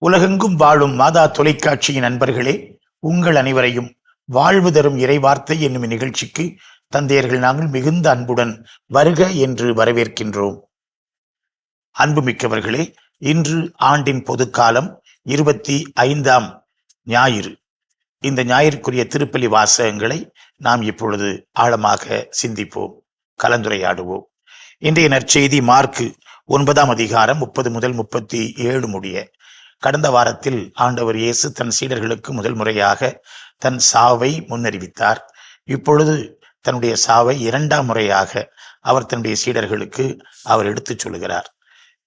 உலகெங்கும் வாழும் மாதா தொலைக்காட்சியின் நண்பர்களே, உங்கள் அனைவரையும் வாழ்வு தரும் இறைவார்த்தை என்னும் நிகழ்ச்சிக்கு தந்தையர்கள் நாங்கள் மிகுந்த அன்புடன் வருக என்று வரவேற்கின்றோம். அன்புமிக்கவர்களே, இன்று ஆண்டின் பொதுக்காலம் 25ஆம் ஞாயிறு. இந்த ஞாயிற்குரிய திருப்பலி வாசகங்களை நாம் இப்பொழுது ஆழமாக சிந்திப்போம், கலந்துரையாடுவோம். இன்றைய நற்செய்தி மார்க்கு 9ஆம் அதிகாரம் 30 முதல் 37 முடிய. கடந்த வாரத்தில் ஆண்டவர் இயேசு தன் சீடர்களுக்கு முதல் முறையாக தன் சாவை முன்னறிவித்தார். இப்பொழுது தன்னுடைய சாவை 2ஆம் முறையாக அவர் தன்னுடைய சீடர்களுக்கு அவர் எடுத்துச் சொல்லுகிறார்.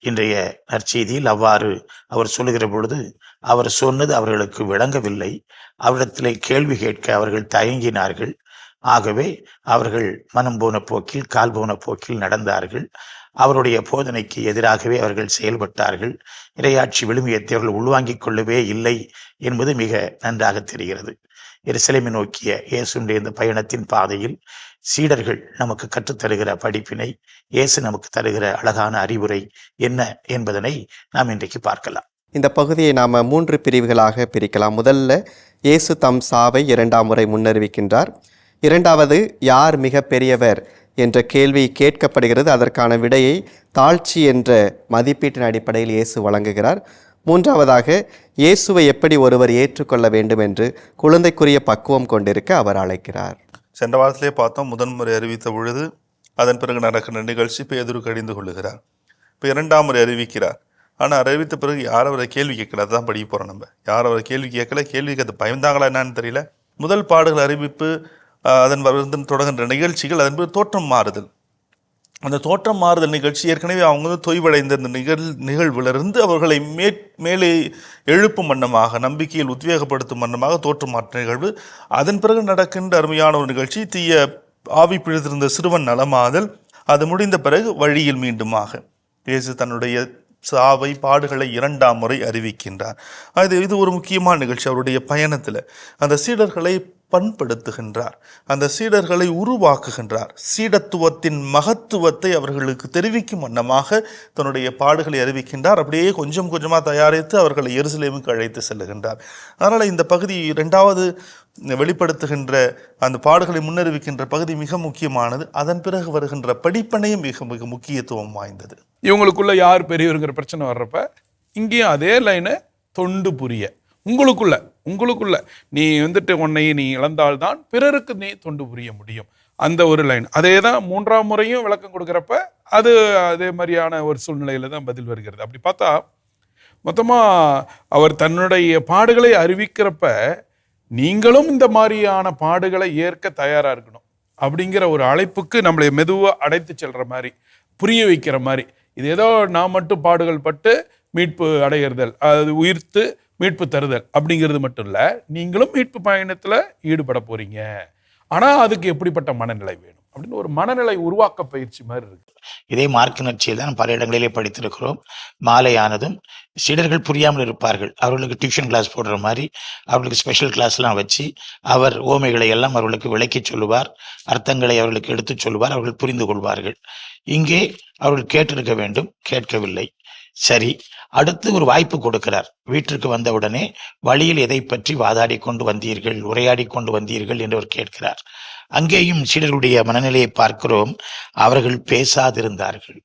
இன்றைய நற்செய்தியில் அவ்வாறு அவர் சொல்லுகிற பொழுது அவர் சொன்னது அவர்களுக்கு விளங்கவில்லை. அவரிடத்திலே கேள்வி கேட்க அவர்கள் தயங்கினார்கள். ஆகவே அவர்கள் மனம் போன போக்கில், கால் போன போக்கில் நடந்தார்கள். அவருடைய போதனைக்கு எதிராகவே அவர்கள் செயல்பட்டார்கள். இறையாட்சி விழுமியத்தை அவர்கள் உள்வாங்கிக் கொள்ளவே இல்லை என்பது மிக நன்றாக தெரிகிறது. எருசலேமை நோக்கிய இயேசுடைய இந்த பயணத்தின் பாதையில் சீடர்கள் நமக்கு கற்றுத்தருகிற படிப்பினை, இயேசு நமக்கு தருகிற அழகான அறிவுரை என்ன என்பதனை நாம் இன்றைக்கு பார்க்கலாம். இந்த பகுதியை நாம் 3 பிரிவுகளாக பிரிக்கலாம். முதல்ல இயேசு தம் சாவை 2ஆம் முறை முன்னறிவிக்கின்றார். 2வது யார் மிக பெரியவர் என்ற கேள்வி கேட்கப்படுகிறது. அதற்கான விடையை தாழ்ச்சி என்ற மதிப்பீட்டின் அடிப்படையில் இயேசு வழங்குகிறார். 3வதாக இயேசுவை எப்படி ஒருவர் ஏற்றுக்கொள்ள வேண்டும் என்று குழந்தைக்குரிய பக்குவம் கொண்டிருக்க அவர் அழைக்கிறார். சென்ற வாரத்திலே பார்த்தோம், முதன்முறை அறிவித்த பொழுது அதன் பிறகு நடக்கிற நிகழ்ச்சி பேதுரு கடிந்து கொள்ளுகிறார். இப்போ 2ஆம் முறை அறிவிக்கிறார். ஆனால் அறிவித்த பிறகு யார் அவரை கேள்வி கேட்கல. அதுதான் படிக்க போகிறோம். நம்ம யார் அவரை கேள்வி கேட்கல, கேள்விக்கு அது பயந்தாங்களா என்னன்னு தெரியல. முதல் பாடுகள் அறிவிப்பு, அதன் வந்து தொடங்குகின்ற நிகழ்ச்சிகள், அதன் பிறகு தோற்றம் மாறுதல். அந்த தோற்றம் மாறுதல் நிகழ்ச்சி ஏற்கனவே அவங்க வந்து தொய்வடைந்த இந்த நிகழ்விலிருந்து அவர்களை மேலே எழுப்பும் வண்ணமாக, நம்பிக்கையில் உத்வேகப்படுத்தும் வண்ணமாக தோற்றம் மாற்ற நிகழ்வு. அதன் பிறகு நடக்கின்ற அருமையான ஒரு நிகழ்ச்சி, தீய ஆவி பிடித்திருந்த சிறுவன் நலமாதல். அது முடிந்த பிறகு வழியில் மீண்டுமாக இயேசு தன்னுடைய சாவை, பாடுகளை 2ஆம் முறை அறிவிக்கின்றார். இது ஒரு முக்கியமான நிகழ்ச்சி. அவருடைய பயணத்தில் அந்த சீடர்களை பண்படுத்துகின்றார், அந்த சீடர்களை உருவாக்குகின்றார். சீடத்துவத்தின் மகத்துவத்தை அவர்களுக்கு தெரிவிக்கும் வண்ணமாக தன்னுடைய பாடுகளை அறிவிக்கின்றார். அப்படியே கொஞ்சம் கொஞ்சமாக தயாரித்து அவர்களை எருசலேமுக்கு அழைத்து செல்லுகின்றார். அதனால் இந்த பகுதி 2வது வெளிப்படுத்துகின்ற அந்த பாடுகளை முன்னறிவிக்கின்ற பகுதி மிக முக்கியமானது. அதன் பிறகு வருகின்ற படிப்பனையும் மிக மிக முக்கியத்துவம் வாய்ந்தது. இவங்களுக்குள்ள யார் பெரியவருங்கிற பிரச்சனை வர்றப்ப இங்கேயும் அதே லைனை தொண்டு புரிய, உங்களுக்குள்ள நீ வந்துட்டு உன்னை நீ இழந்தால்தான் பிறருக்கு நீ தொண்டு புரிய முடியும். அந்த ஒரு லைன் அதே தான் 3ஆம் முறையும் விளக்கம் கொடுக்குறப்ப அது அதே மாதிரியான ஒரு சூழ்நிலையில தான் பதில் வருகிறது. அப்படி பார்த்தா மொத்தமாக அவர் தன்னுடைய பாடுகளை அறிவிக்கிறப்ப நீங்களும் இந்த மாதிரியான பாடுகளை ஏற்க தயாராக இருக்கணும் அப்படிங்கிற ஒரு அழைப்புக்கு நம்மளை மெதுவாக அடைத்து செல்ற மாதிரி, புரிய வைக்கிற மாதிரி. இது ஏதோ நான் மட்டும் பாடுகள் பட்டு மீட்பு அடைகிறதல், அது உயிர்த்து மீட்பு தருதல் அப்படிங்கிறது மட்டும் இல்லை, நீங்களும் மீட்பு பயணத்தில் ஈடுபட போறீங்க. ஆனால் அதுக்கு எப்படிப்பட்ட மனநிலை வேணும் அப்படின்னு ஒரு மனநிலை உருவாக்க பயிற்சி மாதிரி இருக்கு. இதே மார்க் நற்செய்தியில் தான் பல இடங்களிலே படித்திருக்கிறோம். மாலையானதும் சீடர்கள் புரியாமல் இருப்பார்கள். அவர்களுக்கு டியூஷன் கிளாஸ் போடுற மாதிரி அவர்களுக்கு ஸ்பெஷல் கிளாஸ்லாம் வச்சு அவர் ஓமைகளை எல்லாம் அவர்களுக்கு விளக்கி சொல்லுவார், அர்த்தங்களை அவர்களுக்கு எடுத்து சொல்லுவார், அவர்கள் புரிந்து கொள்வார்கள். இங்கே அவர்கள் கேட்டிருக்க வேண்டும், கேட்கவில்லை. சரி, அடுத்து ஒரு வாய்ப்பு கொடுக்கிறார். வீட்டிற்கு வந்தவுடனே வழியில் எதை பற்றி வாதாடி கொண்டு வந்தீர்கள், உரையாடி கொண்டு வந்தீர்கள் என்று அவர் கேட்கிறார். அங்கேயும் சீடர்களுடைய மனநிலையை பார்க்கிறோம். அவர்கள் பேசாதிருந்தார்கள்.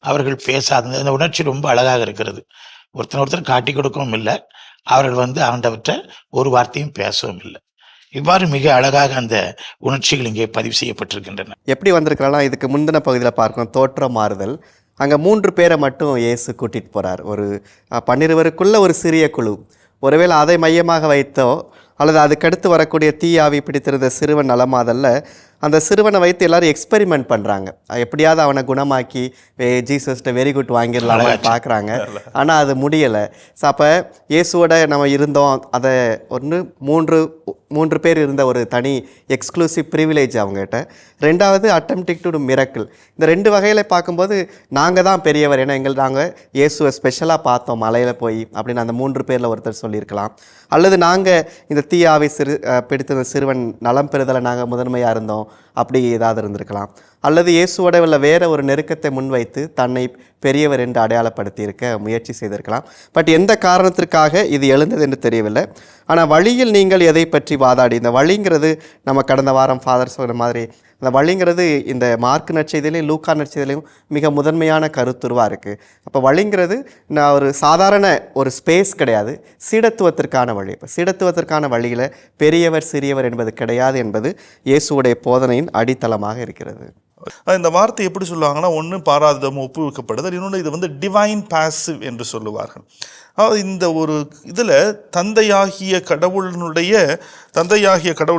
அந்த உணர்ச்சி ரொம்ப அழகாக இருக்கிறது. ஒருத்தர் காட்டி கொடுக்கவும் இல்லை, அவர்கள் ஆண்டவற்றை ஒரு வார்த்தையும் பேசவும் இல்லை. இவ்வாறு மிக அழகாக அந்த உணர்ச்சிகள் இங்கே பதிவு செய்யப்பட்டிருக்கின்றன. எப்படி வந்திருக்கலாம், இதுக்கு முந்தின பகுதியில் பார்க்கணும், தோற்றம் மாறுதல். அங்கே 3 பேரை மட்டும் இயேசு கூட்டிகிட்டு போகிறார். ஒரு 12 ஒரு சிறிய குழு. ஒருவேளை அதை மையமாக வைத்தோ அல்லது அதுக்கடுத்து வரக்கூடிய தீயாவி பிடித்திருந்த சிறுவன் நலமாதல்ல, அந்த சிறுவனை வைத்து எல்லாரும் எக்ஸ்பெரிமெண்ட் பண்ணுறாங்க. எப்படியாவது அவனை குணமாக்கி ஜீசஸ்ட்ட வெரி குட் வாங்கிடலாமா பார்க்குறாங்க. ஆனால் அது முடியலை. ஸோ அப்போ இயேசுவோட நம்ம இருந்தோம், அதை 3 3 பேர் இருந்த ஒரு தனி எக்ஸ்க்ளூசிவ் ப்ரிவிலேஜ் அவங்ககிட்ட. 2வது அட்டெம்ப்டிங் டு மிரக்கிள். இந்த 2 வகையில் பார்க்கும்போது நாங்கள் தான் பெரியவர், ஏன்னா நாங்கள் இயேசுவை ஸ்பெஷலாக பார்த்தோம் மலையில் போய் அப்படின்னு அந்த 3 பேரில் ஒருத்தர் சொல்லியிருக்கலாம். அல்லது நாங்கள் இந்த தீயாவை பிடித்த சிறுவன் நலம் பெறுதலை நாங்கள் முதன்மையாக இருந்தோம், அப்படி ஏதாவது இருந்திருக்கலாம். அல்லது இயேசுவோட உள்ள வேற ஒரு நெருக்கத்தை முன்வைத்து தன்னை பெரியவர் என்று அடையாளப்படுத்தி இருக்க முயற்சி செய்திருக்கலாம். பட் எந்த காரணத்திற்காக இது எழுந்தது என்று தெரியவில்லை. ஆனால் வழியில் நீங்கள் எதை பற்றி வாதாடி, இந்த வழிங்கிறது நம்ம கடந்த வாரம் ஃபாதர் சொன்ன மாதிரி அந்த வழிங்கிறது இந்த மார்க் நற்செய்தியிலையும் லூக்கா நற்செய்தியிலையும் மிக முதன்மையான கருத்துருவாக இருக்குது. அப்போ வழிங்கிறது நான் ஒரு சாதாரண ஒரு ஸ்பேஸ் கிடையாது, சீடத்துவத்திற்கான வழி. இப்போ சீடத்துவத்திற்கான வழியில் பெரியவர் சிறியவர் என்பது கிடையாது என்பது இயேசுவுடைய போதனையின் அடித்தளமாக இருக்கிறது. இந்த வார்த்தை எப்படி சொல்லுவாங்கன்னா, ஒன்று பாராதம் ஒப்புவிக்கப்படுதல், இன்னொன்று இது வந்து டிவைன் பாசிவ் என்று சொல்லுவார்கள். அதாவது இந்த ஒரு இதில் தந்தையாகிய கடவுள்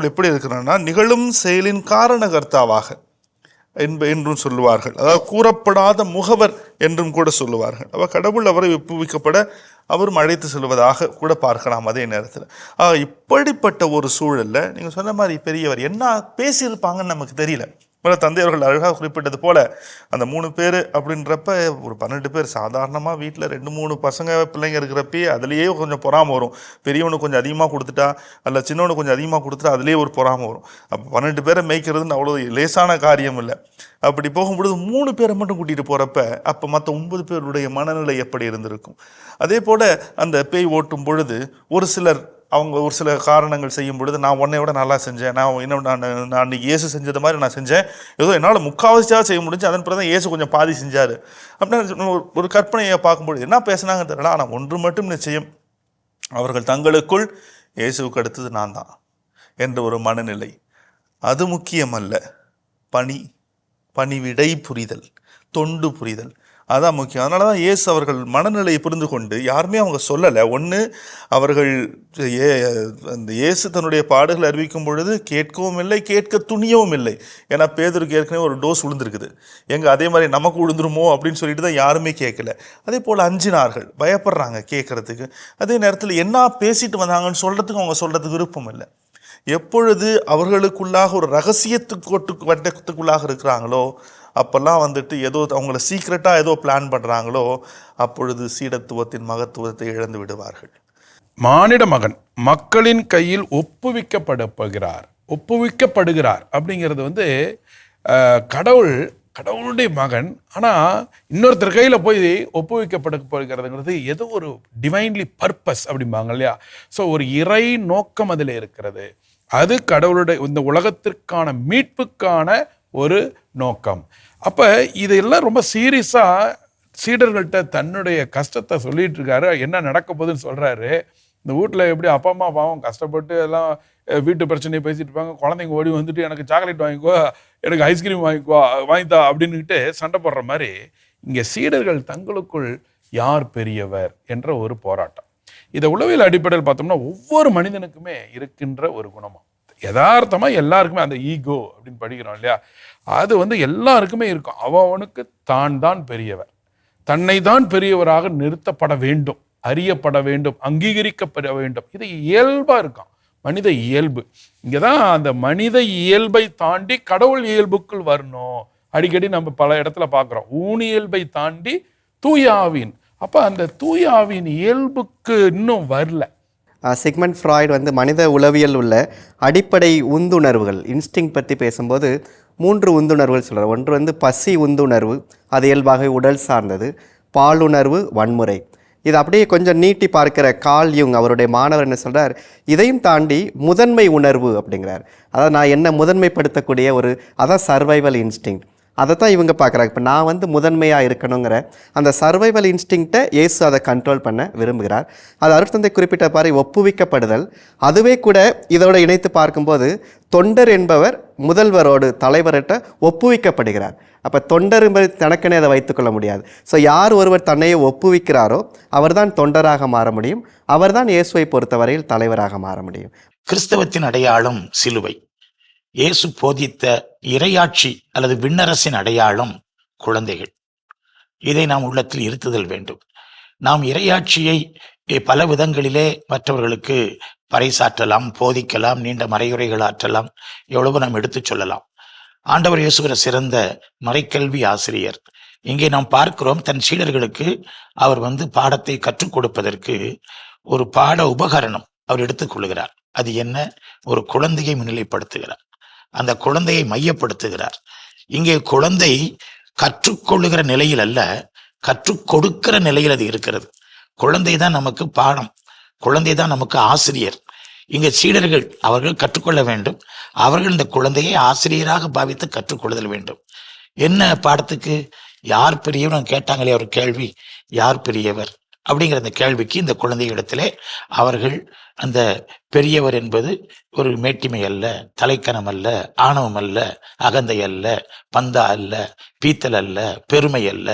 எப்படி இருக்கிறான்னா நிகழும் செயலின் காரணகர்த்தாவாக என்றும் சொல்லுவார்கள். அதாவது கூறப்படாத முகவர் என்றும் கூட சொல்லுவார்கள். கடவுள் அவரை ஒப்புவிக்கப்பட அவரும் அழைத்து செல்வதாக கூட பார்க்கலாம். அதே நேரத்தில் இப்படிப்பட்ட ஒரு சூழலில் நீங்கள் சொன்ன மாதிரி பெரியவர் என்ன பேசியிருப்பாங்கன்னு நமக்கு தெரியல. தந்தையர்கள் அழகாக குறிப்பிட்டது போல அந்த 3 பேர் அப்படின்றப்ப ஒரு 12 பேர் சாதாரணமாக வீட்டில் 2-3 பசங்க பிள்ளைங்க இருக்கிறப்பே அதுலேயே கொஞ்சம் பொறாமை வரும். பெரியவனுக்கு கொஞ்சம் அதிகமாக கொடுத்துட்டா அல்ல சின்னவனுக்கு கொஞ்சம் அதிகமாக கொடுத்துட்டா அதுலேயே ஒரு பொறாமை வரும். அப்போ 12 பேரை மேய்க்கிறதுன்னு அவ்வளோ லேசான காரியம் இல்லை. அப்படி போகும்பொழுது 3 பேரை மட்டும் கூட்டிகிட்டு போகிறப்ப அப்போ மற்ற 9 பேருடைய மனநிலை எப்படி இருந்திருக்கும்? அதே போல் அந்த பேய் ஓட்டும் பொழுது அவங்க ஒரு சில காரணங்கள் செய்யும் பொழுது, நான் உன்னையோட நல்லா செஞ்சேன், நான் அன்றைக்கி இயேசு செஞ்சது மாதிரி நான் செஞ்சேன், ஏதோ என்னால் முக்கால்வாசியாக செய்ய முடிஞ்சு, அதன் பிறகு தான் இயேசு கொஞ்சம் பாதி செஞ்சார் அப்படின்னு ஒரு கற்பனையை பார்க்கும்பொழுது என்ன பேசுனாங்க தெரியல. ஆனால் ஒன்று மட்டும் நிச்சயம், அவர்கள் தங்களுக்குள் இயேசுவுக்கு அடுத்தது நான் தான் என்ற ஒரு மனநிலை. அது முக்கியமல்ல, பணிவிடை புரிதல், தொண்டு புரிதல், அதான் முக்கியம். அதனால தான் இயேசு அவர்கள் மனநிலையை புரிந்து கொண்டு யாருமே அவங்க சொல்லலை. ஒன்று அவர்கள் அந்த இயேசு தன்னுடைய பாடுகளை அறிவிக்கும் பொழுது கேட்கவும் இல்லை, கேட்க துணியவும் இல்லை. ஏன்னா பேதுருக்கு ஏற்கனவே ஒரு டோஸ் விழுந்திருக்குது, அதே மாதிரி நமக்கு விழுந்துருமோ அப்படின்னு சொல்லிட்டு தான் யாருமே கேட்கல. அதே போல் அஞ்சினார்கள், பயப்படுறாங்க கேட்கறதுக்கு. அதே நேரத்தில் என்ன பேசிட்டு வந்தாங்கன்னு சொல்கிறதுக்கு அவங்க சொல்கிறதுக்கு விருப்பம் இல்லை. எப்பொழுது அவர்களுக்குள்ளாக ஒரு வட்டத்துக்குள்ளாக இருக்கிறாங்களோ அப்போல்லாம் ஏதோ அவங்கள சீக்ரெட்டாக ஏதோ பிளான் பண்ணுறாங்களோ அப்பொழுது சீடத்துவத்தின் மகத்துவத்தை இழந்து விடுவார்கள். மானிட மகன் மக்களின் கையில் ஒப்புவிக்கப்படுகிறார் அப்படிங்கிறது கடவுளுடைய மகன், ஆனால் இன்னொருத்தர் கையில் போய் ஒப்புவிக்கப்படுகிறதுங்கிறது ஏதோ ஒரு டிவைன்லி பர்பஸ் அப்படிம்பாங்க இல்லையா. ஸோ ஒரு இறை நோக்கம் அதில் இருக்கிறது. அது கடவுளுடைய இந்த உலகத்திற்கான மீட்புக்கான ஒரு நோக்கம். அப்போ இதெல்லாம் ரொம்ப சீரியஸாக சீடர்கள்ட்ட தன்னுடைய கஷ்டத்தை சொல்லிட்டு இருக்காரு. என்ன நடக்க போகுதுன்னு சொல்கிறாரு. இந்த வீட்டில் எப்படி அப்பா அம்மா பாவம் கஷ்டப்பட்டு எல்லாம் வீட்டு பிரச்சனையை பேசிட்டு இருப்பாங்க. குழந்தைங்க ஓடி வந்துட்டு எனக்கு சாக்லேட் வாங்கிக்கோ, எனக்கு ஐஸ்கிரீம் வாங்கித்தா அப்படின்னுக்கிட்டு சண்டை போடுற மாதிரி இங்கே சீடர்கள் தங்களுக்குள் யார் பெரியவர் என்ற ஒரு போராட்டம். இதை உளவியல் அடிப்படையில் பார்த்தோம்னா ஒவ்வொரு மனிதனுக்குமே இருக்கின்ற ஒரு குணமாக யதார்த்தமாக எல்லாருக்குமே அந்த ஈகோ அப்படின்னு படிக்கிறோம் இல்லையா, அது எல்லாருக்குமே இருக்கும். அவனுக்கு தான் பெரியவர், தன்னை தான் பெரியவராக நிறுத்தப்பட வேண்டும், அறியப்பட வேண்டும், அங்கீகரிக்கப்பட வேண்டும். இது இயல்பாக இருக்கும், மனித இயல்பு. இங்கே தான் அந்த மனித இயல்பை தாண்டி கடவுள் இயல்புக்குள் வரணும். அடிக்கடி நம்ம பல இடத்துல பார்க்குறோம், ஊனியல்பை தாண்டி தூயாவின். அப்போ அந்த தூயாவின் இயல்புக்கு இன்னும் வரல. சிக்மண்ட் ஃப்ராய்டு மனித உளவியல் உள்ள அடிப்படை உந்துணர்வுகள் இன்ஸ்டிங் பற்றி பேசும்போது 3 உந்துணர்வுகள் சொல்கிறார். ஒன்று பசி உந்துணர்வு, அது இயல்பாக உடல் சார்ந்தது. பாலுணர்வு, வன்முறை. இது அப்படியே கொஞ்சம் நீட்டி பார்க்கிற கார்ல் யூங் அவருடைய மாணவர் என்ன சொல்கிறார், இதையும் தாண்டி முதன்மை உணர்வு அப்படிங்கிறார். அதாவது நான் என்ன முதன்மைப்படுத்தக்கூடிய அதான் சர்வைவல் இன்ஸ்டிங். அதை தான் இவங்க பார்க்குறாங்க. இப்போ நான் முதன்மையாக இருக்கணுங்கிற அந்த சர்வைவல் இன்ஸ்டிங்க்டை இயேசு அதை கண்ட்ரோல் பண்ண விரும்புகிறார். அது அருட்தந்தை குறிப்பிட்ட பாரு ஒப்புவிக்கப்படுதல். அதுவே கூட இதோட இணைத்து பார்க்கும்போது தொண்டர் என்பவர் முதல்வரோடு தலைவர்கிட்ட ஒப்புவிக்கப்படுகிறார். அப்போ தொண்டர் என்பது தனக்கெனே அதை வைத்துக்கொள்ள முடியாது. ஸோ யார் ஒருவர் தன்னையே ஒப்புவிக்கிறாரோ அவர்தான் தொண்டராக மாற முடியும், அவர்தான் இயேசுவை பொறுத்தவரையில் தலைவராக மாற முடியும். கிறிஸ்தவத்தின் அடையாளம் சிலுவை. இயேசு போதித்த இறையாட்சி அல்லது விண்ணரசின் அடையாளம் குழந்தைகள். இதை நாம் உள்ளத்தில் இருத்துதல் வேண்டும். நாம் இறையாட்சியை பல விதங்களிலே மற்றவர்களுக்கு பறைசாற்றலாம், போதிக்கலாம், நீண்ட மறையுரைகள் ஆற்றலாம், எவ்வளவு நாம் எடுத்து சொல்லலாம். ஆண்டவர் இயேசு சிறந்த மறைக்கல்வி ஆசிரியர். இங்கே நாம் பார்க்கிறோம், தன் சீடர்களுக்கு அவர் பாடத்தை கற்றுக் கொடுப்பதற்கு ஒரு பாட உபகரணம் அவர் எடுத்துக்கொள்கிறார். அது என்ன? ஒரு குழந்தையை முன்னிலைப்படுத்துகிறார். அந்த குழந்தையை மையப்படுத்துகிறார். இங்கே குழந்தை கற்றுக்கொள்ளுகிற நிலையில் அல்ல, கற்றுக் கொடுக்கிற நிலையில் அது இருக்கிறது. குழந்தை தான் நமக்கு பாடம், குழந்தை தான் நமக்கு ஆசிரியர். இங்க சீடர்கள் அவர்கள் கற்றுக்கொள்ள வேண்டும். அவர்கள் இந்த குழந்தையை ஆசிரியராக பாவித்து கற்றுக்கொள்ளுதல் வேண்டும். என்ன பாடத்துக்கு? யார் பெரியவர் கேட்டாங்களே ஒரு கேள்வி, யார் பெரியவர் அப்படிங்கிற அந்த கேள்விக்கு இந்த குழந்தை இடத்திலே அவர்கள் அந்த பெரியவர் என்பது ஒரு மேட்டிமை அல்ல, தலைக்கணம் அல்ல, ஆணவம் அல்ல, அகந்தை அல்ல, பந்தா அல்ல, பீத்தல் அல்ல, பெருமை அல்ல,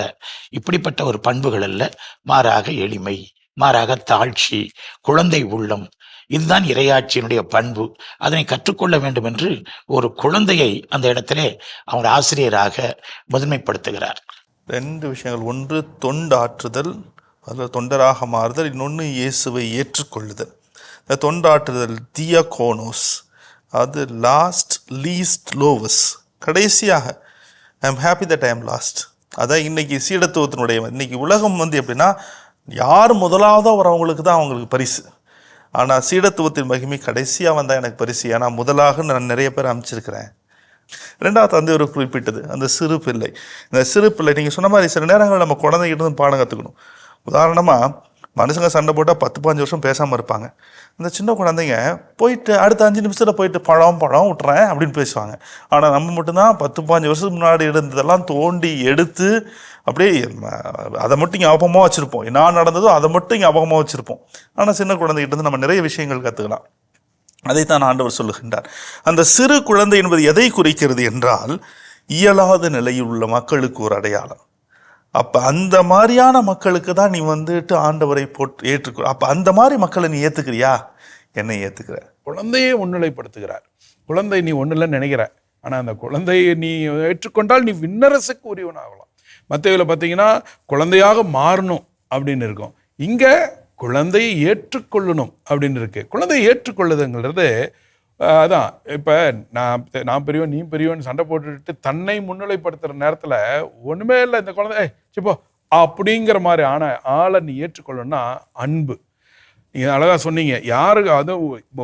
இப்படிப்பட்ட ஒரு பண்புகள் அல்ல, மாறாக எளிமை, மாறாக தாழ்ச்சி, குழந்தை உள்ளம், இதுதான் இறையாட்சியினுடைய பண்பு. அதனை கற்றுக்கொள்ள வேண்டும் என்று ஒரு குழந்தையை அந்த இடத்திலே அவர் ஆசிரியராக முதன்மைப்படுத்துகிறார். 2 விஷயங்கள். ஒன்று தொண்டாற்றுதல், அதில் தொண்டராக மாறுதல். இன்னொன்று இயேசுவை ஏற்றுக்கொள்ளுதல். இந்த தொண்டாற்றுதல் தியாகோனோஸ், அது லாஸ்ட், லீஸ்ட், லோவஸ், கடைசியாக I am happy that I am last. அதான் இன்னைக்கு சீடத்துவத்தினுடைய இன்னைக்கு உலகம் எப்படின்னா, யார் முதலாவதோ வரவங்களுக்கு தான் அவங்களுக்கு பரிசு. ஆனால் சீடத்துவத்தின் மகிமை கடைசியாக வந்தால் எனக்கு பரிசு. ஏன்னா முதலாக நான் நிறைய பேர் அமைச்சிருக்கிறேன். 2வது தந்தை ஒரு குறிப்பிட்டது, அந்த சிறு பிள்ளை. இந்த சிறு பிள்ளை நீங்கள் சொன்ன மாதிரி சில நேரங்கள் நம்ம குழந்தைகிட்ட பாடம் கற்றுக்கணும். உதாரணமாக மனுஷங்க சண்டை போட்டால் 10-15 வருஷம் பேசாமல் இருப்பாங்க. இந்த சின்ன குழந்தைங்க போயிட்டு அடுத்த 5 நிமிஷத்தில் போயிட்டு பழம் விட்டுறேன் அப்படின்னு பேசுவாங்க. ஆனால் நம்ம மட்டும்தான் 10-15 வருஷத்துக்கு முன்னாடி இருந்ததெல்லாம் தோண்டி எடுத்து அப்படியே அதை மட்டும் ஞாபகமாக வச்சுருப்போம். என்ன நடந்ததோ அதை மட்டும் ஞாபகமாக வச்சுருப்போம். ஆனால் சின்ன குழந்தைகிட்ட இருந்து நம்ம நிறைய விஷயங்கள் கற்றுக்கலாம். அதைத்தான் ஆண்டவர் சொல்லுகின்றார். அந்த சிறு குழந்தை என்பது எதை குறிக்கிறது என்றால், இயலாத நிலையில் உள்ள மக்களுக்கு ஒரு அடையாளம். அப்போ அந்த மாதிரியான மக்களுக்கு தான் நீ ஆண்டவரை போட்டு ஏற்றுக்கொள். அப்போ அந்த மாதிரி மக்களை நீ ஏற்றுக்கிறியா? என்னை ஏற்றுக்கிற? குழந்தையை முன்னிலைப்படுத்துகிறார். குழந்தை நீ ஒன்றில் நினைக்கிற, ஆனால் அந்த குழந்தையை நீ ஏற்றுக்கொண்டால் நீ விண்ணரசுக்கு உரியவனாகலாம். மத்தேயுவில் பார்த்தீங்கன்னா குழந்தையாக மாறணும் அப்படின்னு இருக்கும். இங்கே குழந்தையை ஏற்றுக்கொள்ளணும் அப்படின்னு இருக்கு. குழந்தையை ஏற்றுக்கொள்ளுதுங்கிறது அதான். இப்போ நான் பெரியவன் நீ பெரியவன் சண்டை போட்டுட்டு தன்னை முன்னிலைப்படுத்துகிற நேரத்தில் ஒன்றுமே இல்லை, இந்த குழந்தை சிப்போ அப்படிங்கிற மாதிரி ஆளை நீ ஏற்றுக்கொள்ளணும்னா அன்பு. நீங்கள் அழகாக சொன்னீங்க. யாருக்கு அது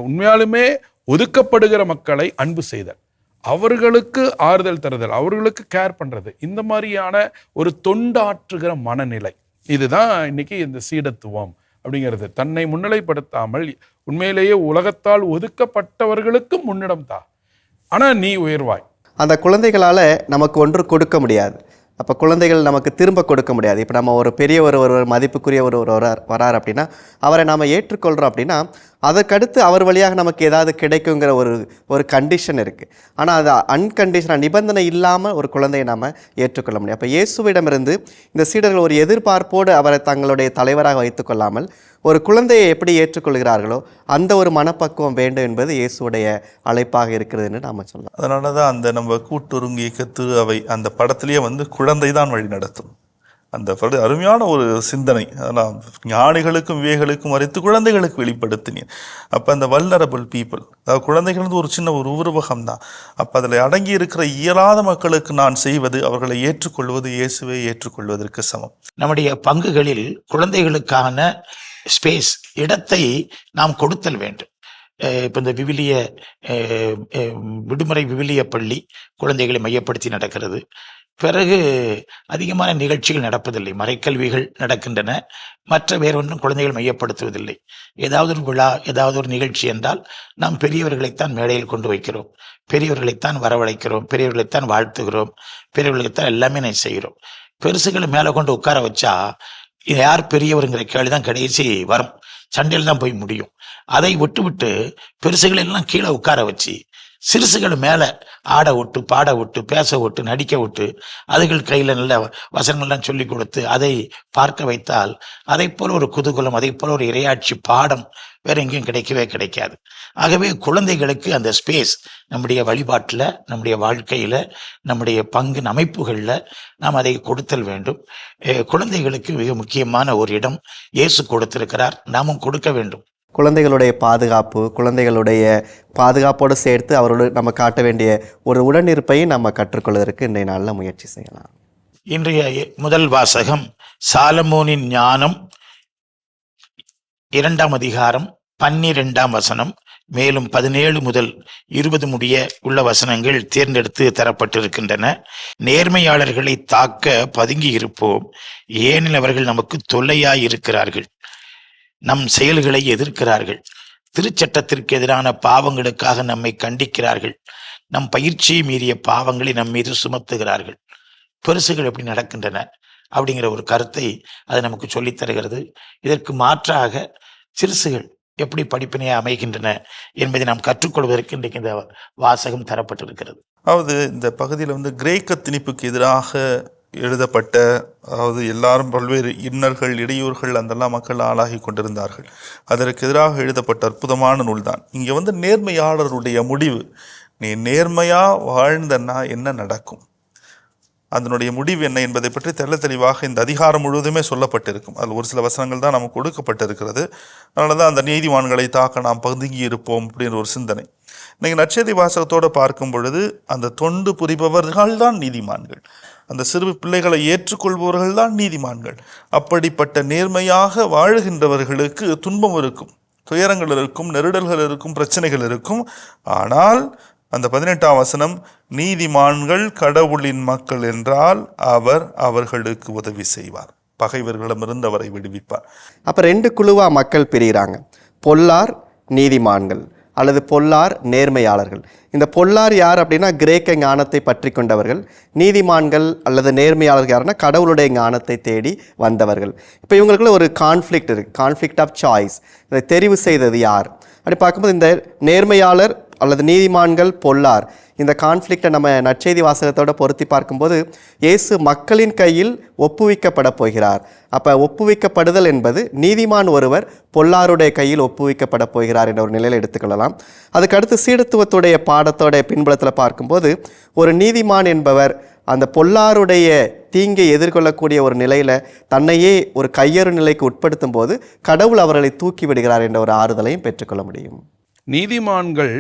உண்மையாலுமே ஒதுக்கப்படுகிற மக்களை அன்பு செய்தல், அவர்களுக்கு ஆறுதல் தருதல், அவர்களுக்கு கேர் பண்ணுறது, இந்த மாதிரியான ஒரு தொண்டாற்றுகிற மனநிலை, இதுதான் இன்னைக்கு இந்த சீடத்துவம் அப்படிங்கிறது. தன்னை முன்னிலைப்படுத்தாமல் உண்மையிலேயே உலகத்தால் ஒதுக்கப்பட்டவர்களுக்கு முன்னிடம் தா, ஆனால் நீ உயர்வாய். அந்த குழந்தைகளால் நமக்கு ஒன்று கொடுக்க முடியாது. அப்போ குழந்தைகள் நமக்கு திரும்ப கொடுக்க முடியாது. இப்போ நம்ம ஒரு பெரிய ஒரு மதிப்புக்குரிய ஒரு வரார் அப்படின்னா அவரை நாம் ஏற்றுக்கொள்கிறோம் அப்படின்னா அதற்கடுத்து அவர் வழியாக நமக்கு ஏதாவது கிடைக்குங்கிற ஒரு கண்டிஷன் இருக்குது. ஆனால் அது அன்கண்டிஷனாக நிபந்தனை இல்லாமல் ஒரு குழந்தையை நாம் ஏற்றுக்கொள்ள முடியும். அப்போ இயேசுவிடமிருந்து இந்த சீடர்கள் ஒரு எதிர்பார்ப்போடு அவரை தங்களுடைய தலைவராக வைத்துக்கொள்ளாமல் ஒரு குழந்தையை எப்படி ஏற்றுக்கொள்கிறார்களோ அந்த ஒரு மனப்பக்குவம் வேண்டும் என்பது இயேசுடைய அழைப்பாக இருக்கிறது என்று நாம் சொல்லலாம். அதனால தான் அந்த நம்ம கூட்டுறங்கி அவை அந்த படத்திலேயே குழந்தை தான் வழி நடத்தும். அந்த அருமையான ஒரு சிந்தனை. அதெல்லாம் ஞானிகளுக்கும் விவேகளுக்கும் மறைத்து குழந்தைகளுக்கு வெளிப்படுத்தினேன். அப்போ அந்த வல்னரபிள் பீப்புள், அதாவது குழந்தைகள் ஒரு சின்ன ஒரு உருவகம் தான். அப்போ அதில் அடங்கி இருக்கிற இயலாத மக்களுக்கு நான் செய்வது, அவர்களை ஏற்றுக்கொள்வது இயேசுவை ஏற்றுக்கொள்வதற்கு சமம். நம்முடைய பங்குகளில் குழந்தைகளுக்கான ஸ்பேஸ், இடத்தை நாம் கொடுத்தல் வேண்டும். இப்போ இந்த விடுமுறை விவிலிய பள்ளி குழந்தைகளை மையப்படுத்தி நடக்கிறது. பிறகு அதிகமான நிகழ்ச்சிகள் நடப்பதில்லை, மறைக்கல்விகள் நடக்கின்றன, மற்ற வேறொன்றும் குழந்தைகள் மையப்படுத்துவதில்லை. ஏதாவது ஒரு விழா, ஏதாவது ஒரு நிகழ்ச்சி என்றால் நாம் பெரியவர்களைத்தான் மேடையில் கொண்டு வைக்கிறோம், பெரியவர்களைத்தான் வரவழைக்கிறோம், பெரியவர்களைத்தான் வாழ்த்துகிறோம், பெரியவர்களுக்குத்தான் எல்லாமே செய்கிறோம். பெருசுகளை மேலே கொண்டு உட்கார வச்சா யார் பெரியவருங்கிற கேள்வி தான் கடைசி வரும், சண்டையில் தான் போய் முடியும். அதை விட்டு பெருசுகளை எல்லாம் கீழே உட்கார வச்சு சிறுசுகளை மேலே ஆட விட்டு, பாட விட்டு, பேச விட்டு, நடிக்க விட்டு, அதுகள் கையில் நல்ல வசனங்கள்லாம் சொல்லி கொடுத்து அதை பார்க்க வைத்தால் அதை போல ஒரு குதூகலம், அதை போல ஒரு இறையாட்சி பாடம் வேற எங்கேயும் கிடைக்கவே கிடைக்காது. ஆகவே குழந்தைகளுக்கு அந்த ஸ்பேஸ் நம்முடைய வழிபாட்டில், நம்முடைய வாழ்க்கையில், நம்முடைய பங்கு அமைப்புகளில் நாம் அதை கொடுத்தல் வேண்டும். குழந்தைகளுக்கு மிக முக்கியமான ஒரு இடம் இயேசு கொடுத்திருக்கிறார், நாமும் கொடுக்க வேண்டும். குழந்தைகளுடைய பாதுகாப்பு, குழந்தைகளுடைய பாதுகாப்போடு சேர்த்து அவரோடு நம்ம காட்ட வேண்டிய ஒரு உடனிருப்பையும் நம்ம கற்றுக்கொள்வதற்கு இன்றைய நாளில் முயற்சி செய்யலாம். இன்றைய முதல் வாசகம் சாலமோனின் ஞானம் 2ஆம் அதிகாரம் 12ஆம் வசனம், மேலும் 17 முதல் 20 முடிய உள்ள வசனங்கள் தேர்ந்தெடுத்து தரப்பட்டிருக்கின்றன. நேர்மையாளர்களை தாக்க பதுங்கி இருப்போம், ஏனெனில் அவர்கள் நமக்கு தொல்லையாய் இருக்கிறார்கள், நம் செயல்களை எதிர்க்கிறார்கள், திருச்சட்டத்திற்கு எதிரான பாவங்களுக்காக நம்மை கண்டிக்கிறார்கள், நம் பயிற்சியை மீறிய பாவங்களை நம் மீது சுமத்துகிறார்கள். பெருசுகள் எப்படி நடக்கின்றன அப்படிங்கிற ஒரு கருத்தை அது நமக்கு சொல்லித் தருகிறது. இதற்கு மாற்றாக சிறுசுகள் எப்படி படிப்பினை அமைகின்றன என்பதை நாம் கற்றுக்கொள்வதற்கு இன்றைக்கு இந்த வாசகம் தரப்பட்டிருக்கிறது. அதாவது இந்த பகுதியில் கிரேக்க திணிப்புக்கு எதிராக எழுதப்பட்ட, அதாவது எல்லாரும் பல்வேறு இன்னல்கள், இடையூறுகள் அதெல்லாம் மக்கள் ஆளாகி கொண்டிருந்தார்கள். அதற்கு எதிராக எழுதப்பட்ட அற்புதமான நூல் தான். இங்கே நேர்மையாளருடைய முடிவு, நீ நேர்மையா வாழ்ந்தன்னா என்ன நடக்கும், அதனுடைய முடிவு என்ன என்பதை பற்றி தெள்ள தெளிவாக இந்த அதிகாரம் முழுவதுமே சொல்லப்பட்டிருக்கும். அதில் ஒரு சில வசனங்கள் தான் நமக்கு கொடுக்கப்பட்டிருக்கிறது. அதனால தான் அந்த நீதிமான்களை தாக்க நாம் பதுங்கி இருப்போம் அப்படின்ற ஒரு சிந்தனை. இன்னைக்கு நற்செய்தி வாசகத்தோடு பார்க்கும் பொழுது அந்த தொண்டு புரிபவர்கள் தான் நீதிமான்கள், அந்த சிறு பிள்ளைகளை ஏற்றுக்கொள்பவர்கள் தான் நீதிமான்கள். அப்படிப்பட்ட நேர்மையாக வாழுகின்றவர்களுக்கு துன்பம் இருக்கும், துயரங்கள் இருக்கும், நெருடல்கள் இருக்கும், பிரச்சனைகள் இருக்கும். ஆனால் அந்த 18ஆம் வசனம், நீதிமான்கள் கடவுளின் மக்கள் என்றால் அவர் அவர்களுக்கு உதவி செய்வார், பகைவர்களிடமிருந்து அவரை விடுவிப்பார். அப்போ 2 குழுவா மக்கள் பிரிகிறாங்க, பொல்லார் நீதிமான்கள் அல்லது பொல்லார் நேர்மையாளர்கள். இந்த பொல்லார் யார் அப்படின்னா கிரேக்க ஞானத்தை பற்றி கொண்டவர்கள், நீதிமான்கள் அல்லது நேர்மையாளர்கள் யாருன்னா கடவுளுடைய ஞானத்தை தேடி வந்தவர்கள். இப்போ இவங்களுக்குள்ள ஒரு கான்ஃப்ளிக்ட் இருக்குது, கான்ஃப்ளிக்ட் ஆஃப் சாய்ஸ். இதை தெரிவு செய்தது யார் அப்படி பார்க்கும்போது இந்த நேர்மையாளர் அல்லது நீதிமான்கள் பொல்லார், இந்த கான்ஃப்ளிக்டை நம்ம நற்செய்தி வாசகத்தோடு பொருத்தி பார்க்கும்போது இயேசு மக்களின் கையில் ஒப்புவிக்கப்பட போகிறார். அப்போ ஒப்புவிக்கப்படுதல் என்பது நீதிமான் ஒருவர் பொல்லாருடைய கையில் ஒப்புவிக்கப்பட போகிறார் என்ற ஒரு நிலையில் எடுத்துக்கொள்ளலாம். அதுக்கடுத்து சீடத்துவத்துடைய பாடத்தோடைய பின்புலத்தில் பார்க்கும்போது ஒரு நீதிமான் என்பவர் அந்த பொல்லாருடைய தீங்கை எதிர்கொள்ளக்கூடிய ஒரு நிலையில் தன்னையே ஒரு கையறு நிலைக்கு உட்படுத்தும் போது கடவுள் அவர்களை தூக்கி விடுகிறார் என்ற ஒரு ஆறுதலையும் பெற்றுக்கொள்ள முடியும். நீதிமான்கள்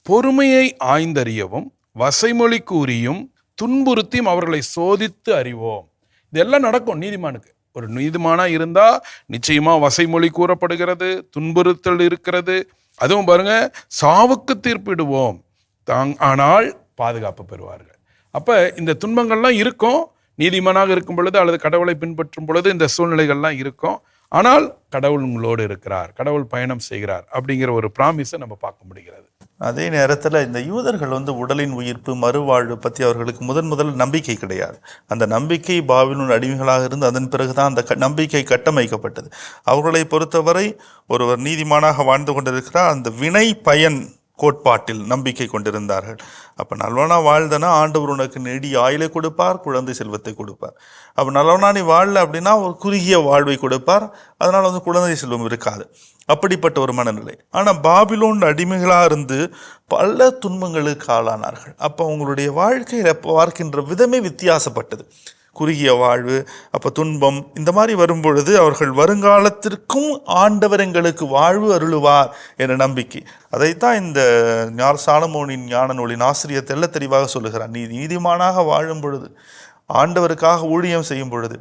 பொறுமையை ஆய்ந்தறியவும் வசைமொழி கூறியும் துன்புறுத்தியும் அவர்களை சோதித்து அறிவோம். இதெல்லாம் நடக்கும் நீதிமானுக்கு. ஒரு நீதிமானா இருந்தா நிச்சயமா வசைமொழி கூறப்படுகிறது, துன்புறுத்தல் இருக்கிறது. அதுவும் பாருங்க, சாவுக்கு தீர்ப்பிடுவோம் ஆனால் பாதுகாப்பு பெறுவார்கள். அப்ப இந்த துன்பங்கள்லாம் இருக்கும். நீதிமானாக இருக்கும் பொழுது அல்லது கடவுளை பின்பற்றும் பொழுது இந்த சூழ்நிலைகள்லாம் இருக்கும். ஆனால் கடவுள் உங்களோடு இருக்கிறார், கடவுள் பயணம் செய்கிறார் அப்படிங்கிற ஒரு ப்ராமிஸை நம்ம பார்க்க முடிகிறது. அதே நேரத்தில் இந்த யூதர்கள் உடலின் உயிர்ப்பு, மறுவாழ்வு பற்றி அவர்களுக்கு முதல் நம்பிக்கை கிடையாது. அந்த நம்பிக்கை பாபிலோன் அடிமைகளாக இருந்து அதன் பிறகுதான் அந்த நம்பிக்கை கட்டமைக்கப்பட்டது. அவர்களை பொறுத்தவரை ஒருவர் நீதிமானாக வாழ்ந்து கொண்டிருக்கிறார், அந்த வினை பயன் கோட்பாட்டில் நம்பிக்கை கொண்டிருந்தார்கள். அப்போ நல்லவனா வாழ்ந்தனா ஆண்டவர் உனக்கு நெடிய ஆயுளை கொடுப்பார், குழந்தை செல்வத்தை கொடுப்பார். அப்போ நல்லவனா நீ வாழல அப்படின்னா ஒரு குறுகிய வாழ்வை கொடுப்பார், அதனால் குழந்தை செல்வம் இருக்காது. அப்படிப்பட்ட ஒரு மனநிலை. ஆனால் பாபிலோன் அடிமைகளாக இருந்து பல துன்பங்களுக்கு ஆளானார்கள். அப்போ அவங்களுடைய வாழ்க்கையில் பார்க்கின்ற விதமே வித்தியாசப்பட்டது. குறுகிய வாழ்வு, அப்போ துன்பம், இந்த மாதிரி வரும்பொழுது அவர்கள் வருங்காலத்திற்கும் ஆண்டவர் எங்களுக்கு வாழ்வு அருளுவார் என்ற நம்பிக்கை. அதைத்தான் இந்த சாலமோனின் ஞான நூலின் ஆசிரியர் தெள்ள தெளிவாக சொல்லுகிறார். நீ நீதிமானாக வாழும் பொழுது, ஆண்டவருக்காக ஊழியம் செய்யும் பொழுது,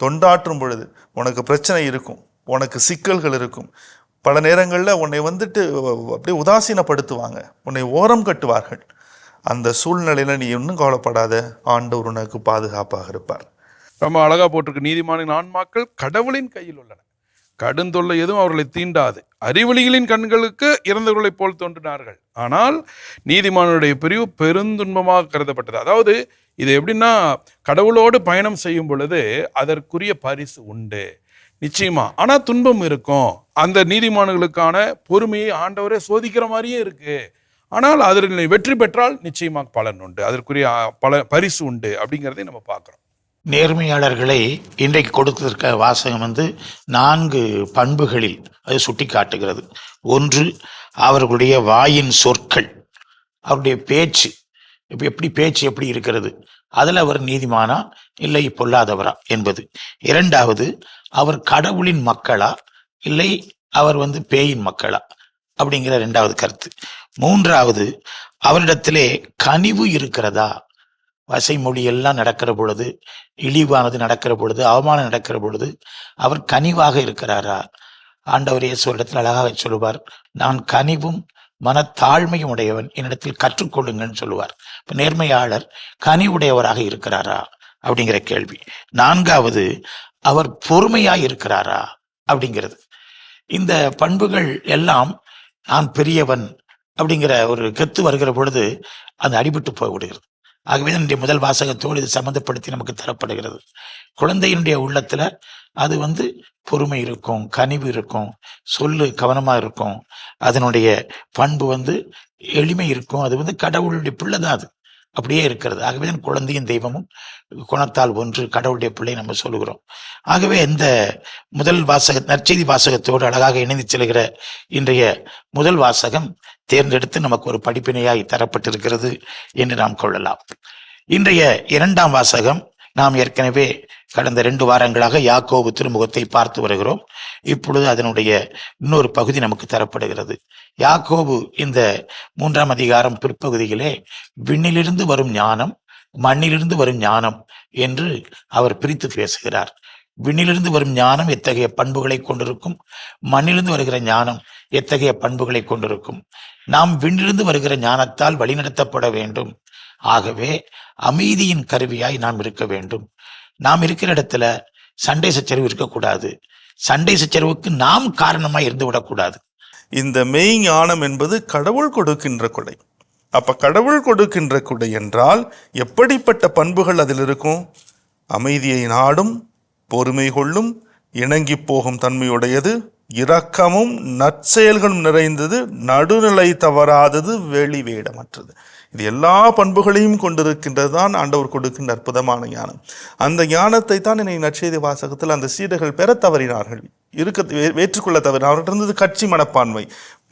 தொண்டாற்றும் பொழுது உனக்கு பிரச்சனை இருக்கும், உனக்கு சிக்கல்கள் இருக்கும். பல நேரங்களில் உன்னை அப்படியே உதாசீனப்படுத்துவாங்க, உன்னை ஓரம் கட்டுவார்கள். அந்த சூழ்நிலையில் நீ இன்னும் கவலைப்படாத, ஆண்டவர் உனக்கு பாதுகாப்பாக இருப்பார். ரொம்ப அழகா போட்டிருக்கு, நீதிமானின் ஆன்மாக்கள் கடவுளின் கையில் உள்ளன, கடுந்தொல்லை எதுவும் அவர்களை தீண்டாது. அறிவொளிகளின் கண்களுக்கு இறந்தவர்களைப் போல் தோன்றினார்கள், ஆனால் நீதிமானுடைய பிரிவு பெருந்துன்பமாக கருதப்பட்டது. அதாவது இது எப்படின்னா, கடவுளோடு பயணம் செய்யும் பொழுது அதற்குரிய பரிசு உண்டு நிச்சயமா. ஆனா துன்பம் இருக்கும். அந்த நீதிமான்களுக்கான பொறுமையை ஆண்டவரே சோதிக்கிற மாதிரியே இருக்கு. ஆனால் அதில் வெற்றி பெற்றால் நிச்சயமாக பலன் உண்டு, அதற்குரிய பரிசு உண்டு அப்படிங்கிறதை நம்ம பார்க்குறோம். நேர்மையாளர்களை இன்றைக்கு கொடுத்திருக்க வாசகம் 4 பண்புகளில் அது சுட்டி காட்டுகிறது. ஒன்று, அவர்களுடைய வாயின் சொற்கள், அவருடைய பேச்சு பேச்சு எப்படி இருக்கிறது, அதில் அவர் நீதிமானா இல்லை பொல்லாதவரா என்பது. இரண்டாவது, அவர் கடவுளின் மக்களா இல்லை அவர் பேயின் மக்களா அப்படிங்கிற 2வது கருத்து. 3வது, அவரிடத்திலே கனிவு இருக்கிறதா? வசைமொழி எல்லாம் நடக்கிற பொழுது, இழிவானது நடக்கிற பொழுது, அவமானம் நடக்கிற பொழுது அவர் கனிவாக இருக்கிறாரா? ஆண்டவர் இயேசு இடத்தில் அழகாக சொல்லுவார், நான் கனிவும் மனத்தாழ்மையும் உடையவன், என்னிடத்தில் கற்றுக்கொள்ளுங்கன்னு சொல்லுவார். இப்ப நேர்மையாளர் கனிவுடையவராக இருக்கிறாரா அப்படிங்கிற கேள்வி. 4வது, அவர் பொறுமையாய் இருக்கிறாரா அப்படிங்கிறது. இந்த பண்புகள் எல்லாம் நான் பெரியவன் அப்படிங்கிற ஒரு கெத்து வருகிற பொழுது அது அடிபட்டு போய்விடுகிறது. ஆகவே என்னுடைய முதல் வாசகத்தோடு இது சம்மந்தப்படுத்தி நமக்கு தரப்படுகிறது. குழந்தையினுடைய உள்ளத்துல அது பொறுமை இருக்கும், கனிவு இருக்கும், சொல்லு கவனமா இருக்கும், அதனுடைய பண்பு எளிமை இருக்கும். அது கடவுளுடைய பிள்ளை தான், அது அப்படியே இருக்கிறது. ஆகவே தான் குழந்தையும் தெய்வமும் குணத்தால் ஒன்று, கடவுளுடைய பிள்ளை நம்ம சொல்லுகிறோம். ஆகவே இந்த முதல் நற்செய்தி வாசகத்தோடு அழகாக இணைந்து செல்கிற இன்றைய முதல் வாசகம் தேர்ந்தெடுத்து நமக்கு ஒரு படிப்பினையாய் தரப்பட்டிருக்கிறது என்று நாம் கொள்ளலாம். இன்றைய 2ஆம் வாசகம் நாம் ஏற்கனவே கடந்த 2 வாரங்களாக யாக்கோபு திருமுகத்தை பார்த்து வருகிறோம். இப்பொழுது அதனுடைய இன்னொரு பகுதி நமக்கு தரப்படுகிறது. யாக்கோபு இந்த 3ஆம் அதிகாரம் பிற்பகுதியிலே விண்ணிலிருந்து வரும் ஞானம், மண்ணிலிருந்து வரும் ஞானம் என்று அவர் பிரித்து பேசுகிறார். விண்ணிலிருந்து வரும் ஞானம் எத்தகைய பண்புகளை கொண்டிருக்கும், மண்ணிலிருந்து வருகிற ஞானம் எத்தகைய பண்புகளை கொண்டிருக்கும். நாம் விண்ணிலிருந்து வருகிற ஞானத்தால் வழிநடத்தப்பட வேண்டும். ஆகவே அமைதியின் கருவியாய் நாம் இருக்க வேண்டும். நாம் இருக்கிற இடத்துல சண்டை சச்சரவு இருக்கக்கூடாது. சண்டை சச்சரவுக்கு நாம் காரணமாய் இருந்து விடக்கூடாது. இந்த மெய் ஞானம் என்பது கடவுள் கொடுக்கின்ற கொடை. அப்ப கடவுள் கொடுக்கின்ற கொடை என்றால் எப்படிப்பட்ட பண்புகள் அதில் இருக்கும்? அமைதியை நாடும், பொறுமை கொள்ளும், இணங்கி போகும் தன்மையுடையது, இரக்கமும் நற்செயல்களும் நிறைந்தது, நடுநிலை தவறாதது, வெளிவேடமற்றது. இது எல்லா பண்புகளையும் கொண்டிருக்கின்றது தான் ஆண்டவர் கொடுக்கின்ற அற்புதமான ஞானம். அந்த ஞானத்தை தான் இன்னைக்கு நற்செய்தி வாசகத்தில் அந்த சீடர்கள் பெற தவறினார்கள், ஏற்றுக்கொள்ள தவறினார். அவர்கிட்ட இருந்தது கட்சி மனப்பான்மை,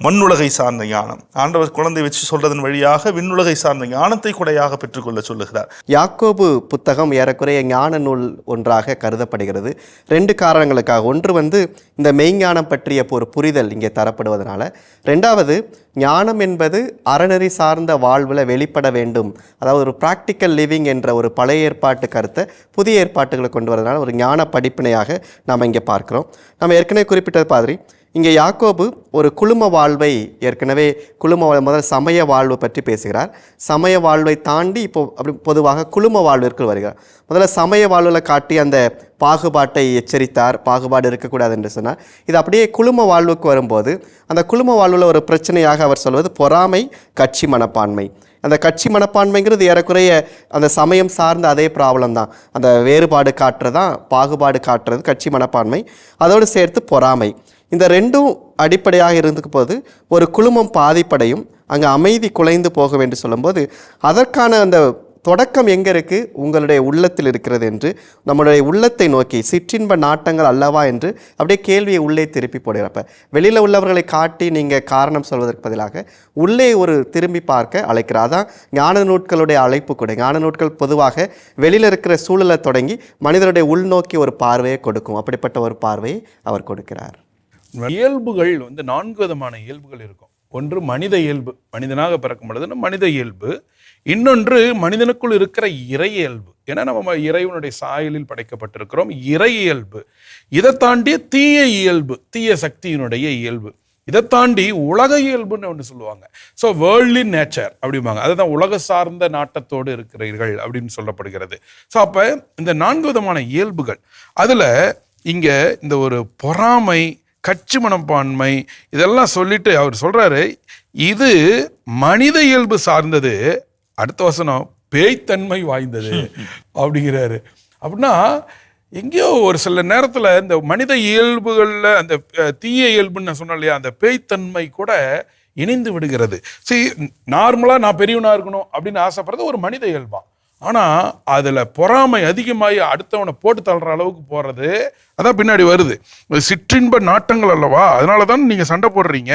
மண்ணுலகை சார்ந்த ஞானம். ஆண்டவர் குழந்தை வச்சு சொல்றதன் வழியாக விண்ணுலகை சார்ந்த ஞானத்தை கொடையாக பெற்றுக்கொள்ள சொல்லுகிறார். யாக்கோபு புத்தகம் ஏறக்குறைய ஞான நூல் ஒன்றாக கருதப்படுகிறது 2 காரணங்களுக்காக. ஒன்று இந்த மெய்ஞானம் பற்றிய ஒரு புரிதல் இங்கே தரப்படுவதனால. 2வது, ஞானம் என்பது அறநெறி சார்ந்த வாழ்வில் வெளிப்பட வேண்டும். அதாவது ஒரு ப்ராக்டிக்கல் லிவிங் என்ற ஒரு பழைய ஏற்பாட்டு கருத்தை புதிய ஏற்பாட்டுகளை கொண்டு வரதுனால ஒரு ஞான படிப்பினையாக நாம் இங்கே பார்க்குறோம். நம்ம ஏற்கனவே குறிப்பிட்டது மாதிரி இங்கே யாக்கோபு ஒரு குழும வாழ்வை, ஏற்கனவே முதல் சமய வாழ்வு பற்றி பேசுகிறார். சமய வாழ்வை தாண்டி இப்போ அப்படி பொதுவாக குழும வாழ்விற்கு வருகிறார். முதல்ல சமய வாழ்வில் காட்டி அந்த பாகுபாட்டை எச்சரித்தார், பாகுபாடு இருக்கக்கூடாது என்று சொன்னார். இது அப்படியே குழும வாழ்வுக்கு வரும்போது அந்த குழும வாழ்வில் ஒரு பிரச்சனையாக அவர் சொல்வது பொறாமை, கட்சி மனப்பான்மை. அந்த கட்சி மனப்பான்மைங்கிறது ஏறக்குறைய அந்த சமயம் சார்ந்த அதே ப்ராப்ளம் தான். அந்த வேறுபாடு காட்டுறது தான், பாகுபாடு காட்டுறது கட்சி மனப்பான்மை, அதோடு சேர்த்து பொறாமை. இந்த 2ம் அடிப்படையாக இருந்துக்கு போது ஒரு குழுமம் பாதிப்படையும், அங்கே அமைதி குலைந்து போகும் என்று சொல்லும்போது அதற்கான அந்த தொடக்கம் எங்கே இருக்குது? உங்களுடைய உள்ளத்தில் இருக்கிறது என்று நம்மளுடைய உள்ளத்தை நோக்கி சிற்றின்ப நாட்டங்கள் அல்லவா என்று அப்படியே கேள்வியை உள்ளே திருப்பி போடுகிறப்ப வெளியில் உள்ளவர்களை காட்டி நீங்கள் காரணம் சொல்வதற்கு பதிலாக உள்ளே ஒரு திரும்பி பார்க்க அழைக்கிறார். அதான் ஞான நூட்களுடைய அழைப்பு கூட. ஞான நூட்கள் பொதுவாக வெளியில் இருக்கிற சூழலை தொடங்கி மனிதனுடைய உள்நோக்கி ஒரு பார்வையை கொடுக்கும். அப்படிப்பட்ட ஒரு பார்வையை அவர் கொடுக்கிறார். இயல்புகள் 4 விதமான இயல்புகள் இருக்கும். ஒன்று மனித இயல்பு, மனிதனாக பிறக்கும் பொழுது மனித இயல்பு. இன்னொன்று மனிதனுக்குள் இருக்கிற இறை இயல்பு, ஏன்னா நம்ம இறைவனுடைய சாயலில் படைக்கப்பட்டிருக்கிறோம், இறை இயல்பு. இதை தாண்டிய தீய இயல்பு, தீய சக்தியினுடைய இயல்பு. இதை தாண்டி உலக இயல்புன்னு ஒன்று சொல்லுவாங்க. ஸோ வேர்ல்ட்லி நேச்சர் அப்படிம்பாங்க. அதுதான் உலக சார்ந்த நாட்டத்தோடு இருக்கிறீர்கள் அப்படின்னு சொல்லப்படுகிறது. ஸோ அப்போ இந்த 4 விதமான இயல்புகள், அதில் இங்கே இந்த ஒரு பொறாமை, கட்சி மனப்பான்மை இதெல்லாம் சொல்லிட்டு அவர் சொல்றாரு, இது மனித இயல்பு சார்ந்தது. அடுத்த வசனம் பேய்த்தன்மை வாய்ந்தது அப்படிங்கிறாரு. அப்படின்னா எங்கேயோ ஒரு சில நேரத்தில் இந்த மனித இயல்புகளில் அந்த தீய இயல்புன்னு நான் சொன்னேன் இல்லையா, அந்த பேய்த்தன்மை கூட இணைந்து விடுகிறது. சரி, நார்மலாக நான் பெரியவனாக இருக்கணும் அப்படின்னு ஆசைப்படுறது ஒரு மனித இயல்பா. ஆனால் அதில் பொறாமை அதிகமாகி அடுத்தவனை போட்டு தள்ளுற அளவுக்கு போகிறது அதான் பின்னாடி வருது. சிற்றின்ப நாட்டங்கள் அல்லவா, அதனால தான் நீங்கள் சண்டை போடுறீங்க,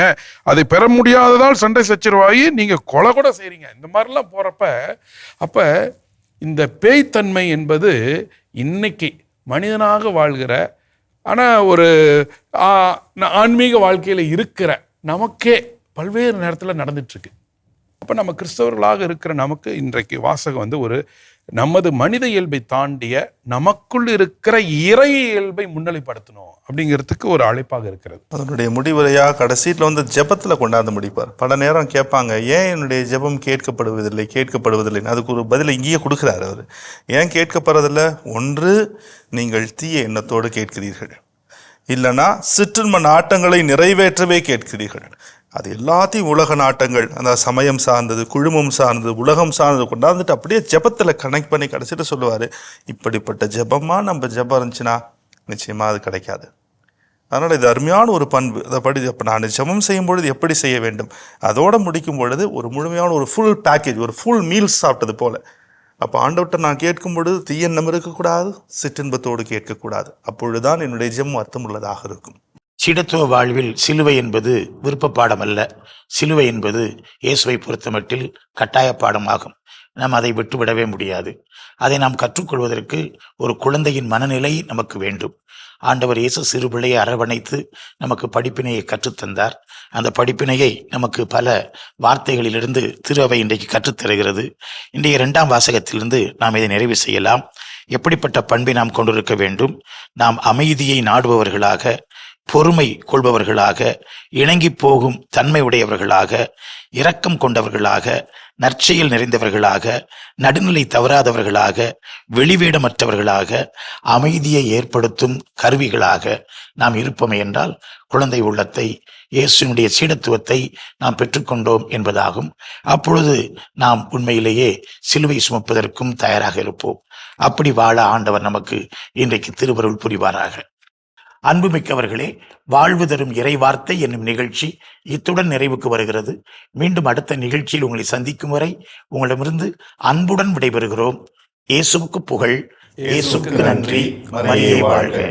அதை பெற முடியாததால் சண்டை சச்சரவாகி நீங்கள் கொலை கூட செய்கிறீங்க. இந்த மாதிரிலாம் போகிறப்ப அப்போ இந்த பேய்த்தன்மை என்பது இன்னைக்கு மனிதனாக வாழ்கிற ஆனால் ஒரு ஆன்மீக வாழ்க்கையில் இருக்கிற நமக்கே பல்வேறு நேரத்தில் நடந்துட்டுருக்கு. அப்போ நம்ம கிறிஸ்தவர்களாக இருக்கிற நமக்கு இன்றைக்கு வாசகம் ஒரு நமது மனித இயல்பை தாண்டிய நமக்குள் இருக்கிற இறை இயல்பை முன்னிலைப்படுத்தணும் அப்படிங்கிறதுக்கு ஒரு அழைப்பாக இருக்கிறது. அதனுடைய முடிவுரையாக கடைசியில் ஜெபத்தில் கொண்டாந்து முடிப்பார். பல நேரம் கேட்பாங்க, ஏன் என்னுடைய ஜெபம் கேட்கப்படுவதில்லை. அதுக்கு ஒரு பதில் இங்கேயே கொடுக்குறாரு அவர். ஏன் கேட்கப்படுறதில்லை? ஒன்று, நீங்கள் தீய எண்ணத்தோடு கேட்கிறீர்கள், இல்லைன்னா சிற்றின்ப நாட்டங்களை நிறைவேற்றவே கேட்கிறீர்கள். அது எல்லாத்தையும் உலக நாட்டங்கள், அந்த சமயம் சார்ந்தது, குழுமம் சார்ந்தது, உலகம் சார்ந்தது கொண்டாந்துட்டு அப்படியே ஜெபத்தில் கனெக்ட் பண்ணி கடைசியில் சொல்லுவார், இப்படிப்பட்ட ஜெபமாக நம்ம ஜெபம் இருந்துச்சுன்னா நிச்சயமாக அது கிடைக்காது. அதனால் இது அருமையான ஒரு பண்பு. அதை அப்போ நான் ஜெபம் செய்யும் பொழுது எப்படி செய்ய வேண்டும், அதோடு முடிக்கும் பொழுது ஒரு முழுமையான ஒரு ஃபுல் பேக்கேஜ், ஒரு ஃபுல் மீல்ஸ் சாப்பிட்டது போல். அப்போ ஆண்டவர்கிட்ட நான் கேட்கும் பொழுது தீயெண்ணம் இருக்கக்கூடாது, சிற்றின்பத்தோடு கேட்கக்கூடாது. அப்பொழுதுதான் என்னுடைய ஜெபம் அர்த்தமுள்ளதாக இருக்கும். சீடத்துவ வாழ்வில் சிலுவை என்பது விருப்ப பாடம் அல்ல. சிலுவை என்பது இயேசுவை பொறுத்தமட்டில் கட்டாய பாடமாகும். நாம் அதை விட்டுவிடவே முடியாது. அதை நாம் கற்றுக்கொள்வதற்கு ஒரு குழந்தையின் மனநிலை நமக்கு வேண்டும். ஆண்டவர் இயேசு சிறு பிள்ளையை அரவணைத்து நமக்கு படிப்பினையை கற்றுத்தந்தார். அந்த படிப்பினையை நமக்கு பல வார்த்தைகளிலிருந்து திரு அவை இன்றைக்கு கற்றுத்தருகிறது. இன்றைய 2ஆம் வாசகத்திலிருந்து நாம் இதை நிறைவு செய்யலாம். எப்படிப்பட்ட பண்பை நாம் கொண்டிருக்க வேண்டும்? நாம் அமைதியை நாடுபவர்களாக, பொறுமை கொள்பவர்களாக, இணங்கி போகும் தன்மை உடையவர்களாக, இரக்கம் கொண்டவர்களாக, நற்செயல் நிறைந்தவர்களாக, நடுநிலை தவறாதவர்களாக, வெளிவேடமற்றவர்களாக, அமைதியை ஏற்படுத்தும் கருவிகளாக நாம் இருப்போமே என்றால் குழந்தை உள்ளத்தை, இயேசுவினுடைய சீடத்துவத்தை நாம் பெற்றுக்கொண்டோம் என்பதாகும். அப்பொழுது நாம் உண்மையிலேயே சிலுவை சுமப்பதற்கும் தயாராக இருப்போம். அப்படி வாழ ஆண்டவர் நமக்கு இன்றைக்கு திருவருள் புரிவாராக. அன்புமிக்கவர்களே, வாழ்வு தரும் இறை வார்த்தை என்னும் நிகழ்ச்சி இத்துடன் நிறைவுக்கு வருகிறது. மீண்டும் அடுத்த நிகழ்ச்சியில் உங்களை சந்திக்கும் வரை உங்களிடமிருந்து அன்புடன் விடைபெறுகிறோம். இயேசுவுக்கு புகழ், இயேசுவுக்கு நன்றி. மரியே வாழ்க.